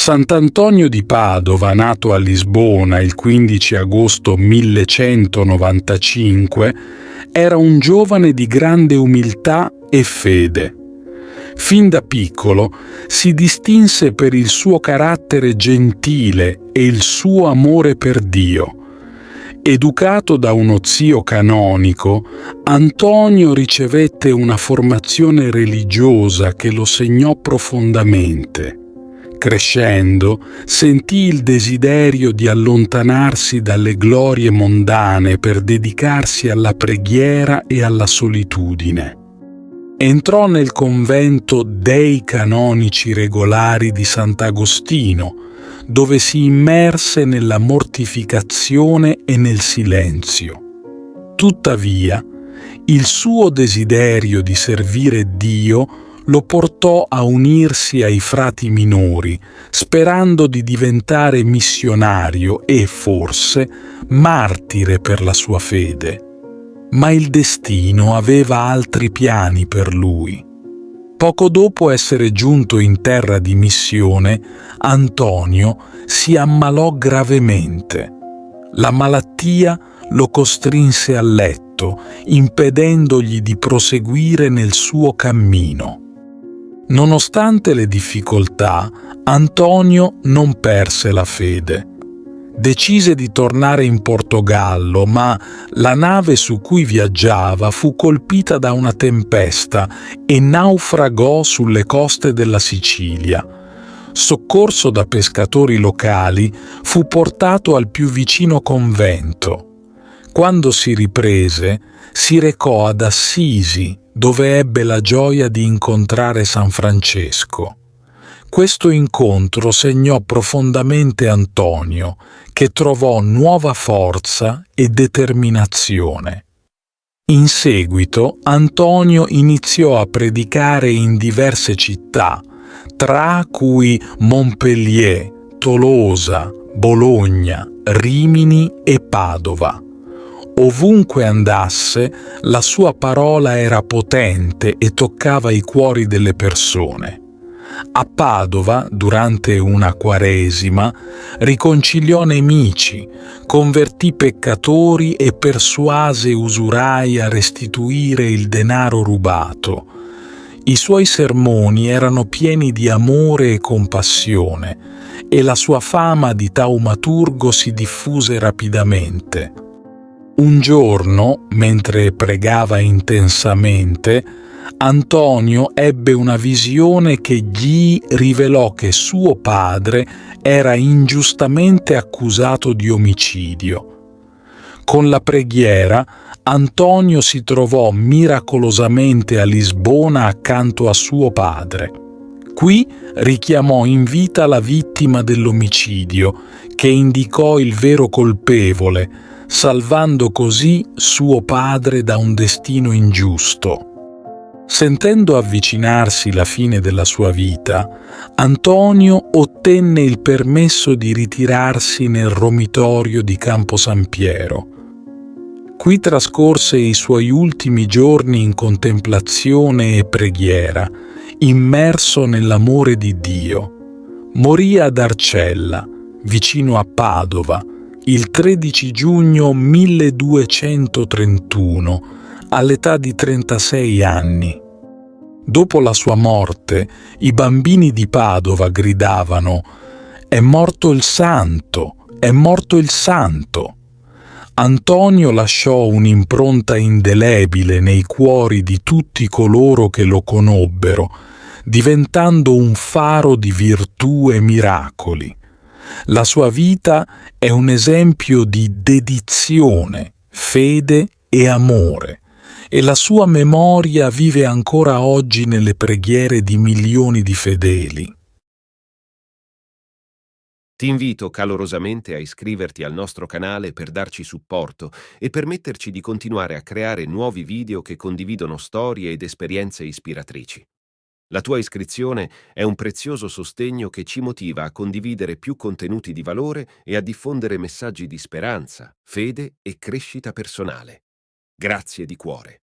Sant'Antonio di Padova, nato a Lisbona il 15 agosto 1195, era un giovane di grande umiltà e fede. Fin da piccolo si distinse per il suo carattere gentile e il suo amore per Dio. Educato da uno zio canonico, Antonio ricevette una formazione religiosa che lo segnò profondamente. Crescendo, sentì il desiderio di allontanarsi dalle glorie mondane per dedicarsi alla preghiera e alla solitudine. Entrò nel convento dei Canonici Regolari di Sant'Agostino, dove si immerse nella mortificazione e nel silenzio. Tuttavia, il suo desiderio di servire Dio lo portò a unirsi ai frati minori, sperando di diventare missionario e, forse, martire per la sua fede. Ma il destino aveva altri piani per lui. Poco dopo essere giunto in terra di missione, Antonio si ammalò gravemente. La malattia lo costrinse a letto, impedendogli di proseguire nel suo cammino. Nonostante le difficoltà, Antonio non perse la fede. Decise di tornare in Portogallo, ma la nave su cui viaggiava fu colpita da una tempesta e naufragò sulle coste della Sicilia. Soccorso da pescatori locali, fu portato al più vicino convento. Quando si riprese, si recò ad Assisi, dove ebbe la gioia di incontrare San Francesco. Questo incontro segnò profondamente Antonio, che trovò nuova forza e determinazione. In seguito, Antonio iniziò a predicare in diverse città, tra cui Montpellier, Tolosa, Bologna, Rimini e Padova. Ovunque andasse, la sua parola era potente e toccava i cuori delle persone. A Padova, durante una Quaresima, riconciliò nemici, convertì peccatori e persuase usurai a restituire il denaro rubato. I suoi sermoni erano pieni di amore e compassione, e la sua fama di taumaturgo si diffuse rapidamente. Un giorno, mentre pregava intensamente, Antonio ebbe una visione che gli rivelò che suo padre era ingiustamente accusato di omicidio. Con la preghiera, Antonio si trovò miracolosamente a Lisbona accanto a suo padre. Qui richiamò in vita la vittima dell'omicidio, che indicò il vero colpevole, salvando così suo padre da un destino ingiusto. Sentendo avvicinarsi la fine della sua vita, Antonio ottenne il permesso di ritirarsi nel romitorio di Campo San Piero. Qui trascorse i suoi ultimi giorni in contemplazione e preghiera, immerso nell'amore di Dio. Morì ad Arcella, vicino a Padova, il 13 giugno 1231, all'età di 36 anni. Dopo la sua morte, i bambini di Padova gridavano: «È morto il santo! È morto il santo!». Antonio lasciò un'impronta indelebile nei cuori di tutti coloro che lo conobbero, diventando un faro di virtù e miracoli. La sua vita è un esempio di dedizione, fede e amore, e la sua memoria vive ancora oggi nelle preghiere di milioni di fedeli. Ti invito calorosamente a iscriverti al nostro canale per darci supporto e permetterci di continuare a creare nuovi video che condividono storie ed esperienze ispiratrici. La tua iscrizione è un prezioso sostegno che ci motiva a condividere più contenuti di valore e a diffondere messaggi di speranza, fede e crescita personale. Grazie di cuore.